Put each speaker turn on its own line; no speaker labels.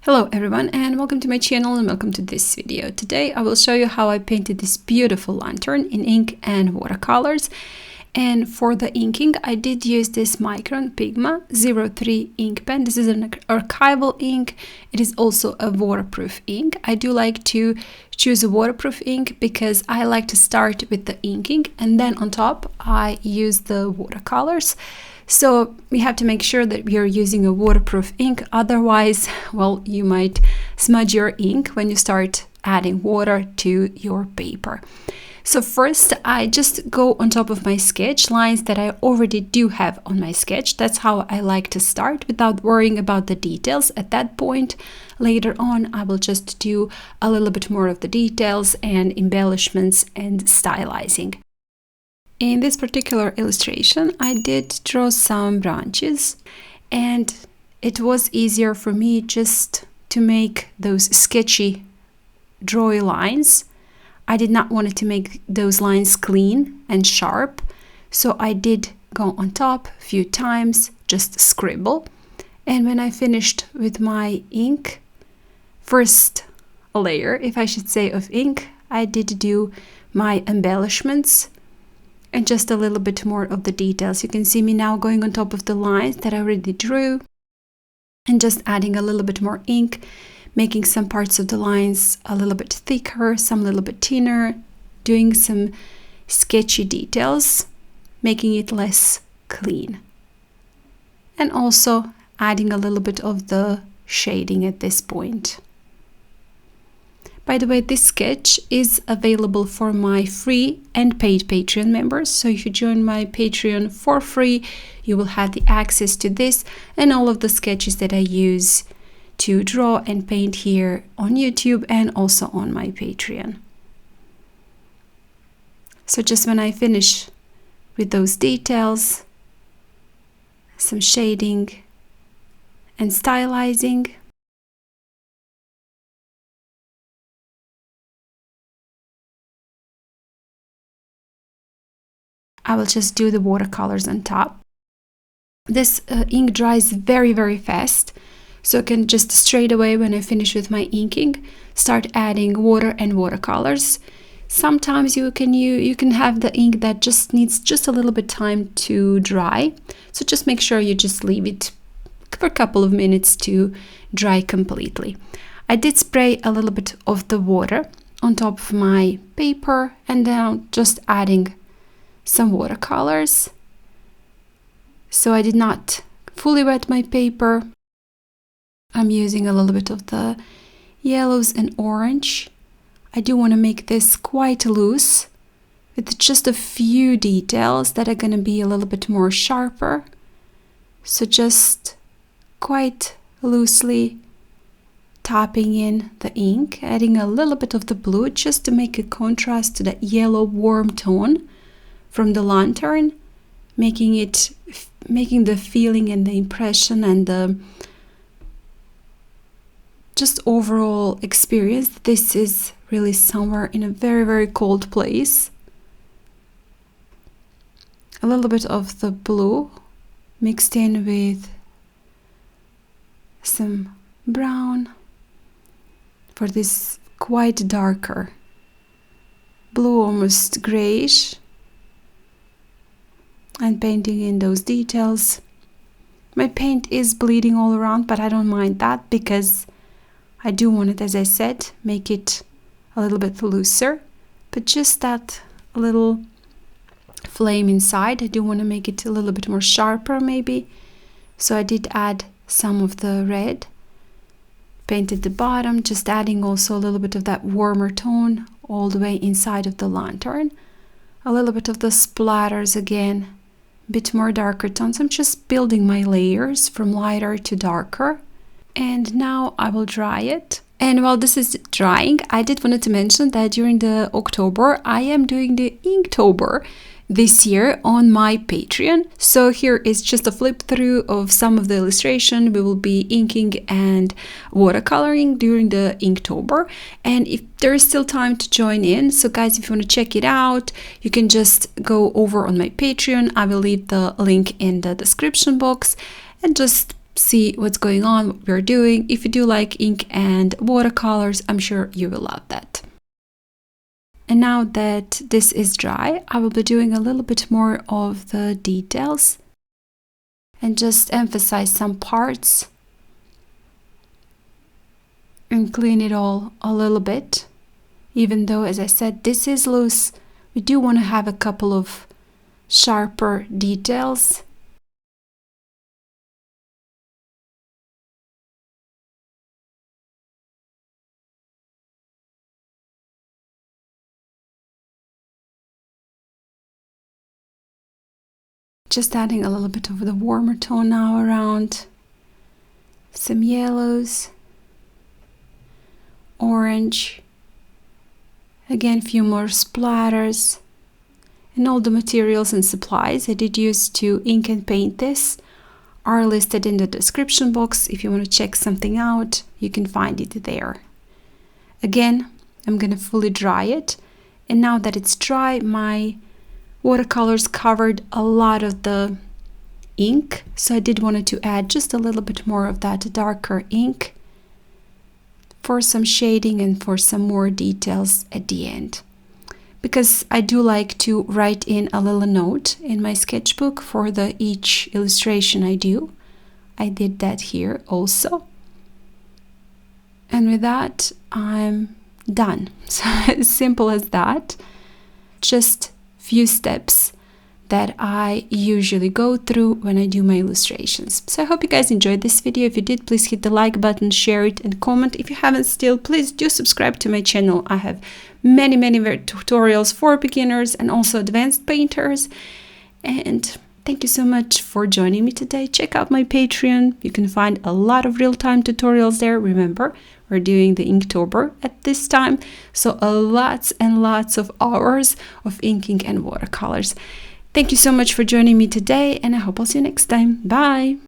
Hello everyone and welcome to my channel and welcome to this video. Today I will show you how I painted this beautiful lantern in ink and watercolors. And for the inking I did use this Micron Pigma 03 ink pen. This is an archival ink. It is also a waterproof ink. I do like to choose a waterproof ink because I like to start with the inking and then on top I use the watercolors. So we have to make sure that we are using a waterproof ink, otherwise, well, you might smudge your ink when you start adding water to your paper. So first, I just go on top of my sketch lines that I already do have on my sketch. That's how I like to start without worrying about the details at that point. Later on, I will just do a little bit more of the details and embellishments and stylizing. In this particular illustration, I did draw some branches and it was easier for me just to make those sketchy drawy lines. I did not want to make those lines clean and sharp, so I did go on top a few times, just scribble. And when I finished with my ink, first layer, if I should say, of ink, I did do my embellishments and just a little bit more of the details. You can see me now going on top of the lines that I already drew and just adding a little bit more ink, making some parts of the lines a little bit thicker, some a little bit thinner, doing some sketchy details, making it less clean. And also adding a little bit of the shading at this point. By the way, this sketch is available for my free and paid Patreon members. So if you join my Patreon for free, you will have the access to this and all of the sketches that I use to draw and paint here on YouTube and also on my Patreon. So just when I finish with those details, some shading and stylizing, I will just do the watercolors on top. This ink dries very fast, so I can just straight away when I finish with my inking start adding water and watercolors. Sometimes you can have the ink that just needs just a little bit time to dry, so just make sure you just leave it for a couple of minutes to dry completely. I did spray a little bit of the water on top of my paper and then just adding some watercolors. So I did not fully wet my paper. I'm using a little bit of the yellows and orange. I do want to make this quite loose with just a few details that are going to be a little bit more sharper. So just quite loosely tapping in the ink, adding a little bit of the blue just to make a contrast to that yellow warm tone from the lantern, making the feeling and the impression and the just overall experience. This is really somewhere in a very cold place. A little bit of the blue mixed in with some brown for this quite darker blue, almost grayish, and painting in those details. My paint is bleeding all around, but I don't mind that because I do want it, as I said, make it a little bit looser, but just that little flame inside, I do want to make it a little bit more sharper maybe. So I did add some of the red, painted the bottom, just adding also a little bit of that warmer tone all the way inside of the lantern. A little bit of the splatters again, a bit more darker tones. I'm just building my layers from lighter to darker. And now I will dry it. And while this is drying, I did wanted to mention that during the October, I am doing the Inktober this year on my Patreon. So here is just a flip through of some of the illustration. We will be inking and watercoloring during the Inktober. And if there is still time to join in, so guys, if you want to check it out, you can just go over on my Patreon. I will leave the link in the description box and just see what's going on, what we're doing. If you do like ink and watercolors, I'm sure you will love that. And now that this is dry, I will be doing a little bit more of the details and just emphasize some parts and clean it all a little bit. Even though, as I said, this is loose, we do want to have a couple of sharper details. Just adding a little bit of the warmer tone now around some yellows, orange, again a few more splatters, and all the materials and supplies I did use to ink and paint this are listed in the description box. If you want to check something out, you can find it there. Again, I'm going to fully dry it, and now that it's dry, my watercolors covered a lot of the ink, so I did want to add just a little bit more of that darker ink for some shading and for some more details at the end, because I do like to write in a little note in my sketchbook for each illustration I do. I did that here also, and with that I'm done. So as simple as that. Just few steps that I usually go through when I do my illustrations. So I hope you guys enjoyed this video. If you did, please hit the like button, share it, and comment. If you haven't still, please do subscribe to my channel. I have many tutorials for beginners and also advanced painters. And thank you so much for joining me today. Check out my Patreon. You can find a lot of real-time tutorials there. Remember, we're doing the Inktober at this time, so lots and lots of hours of inking and watercolors. Thank you so much for joining me today, and I hope I'll see you next time. Bye!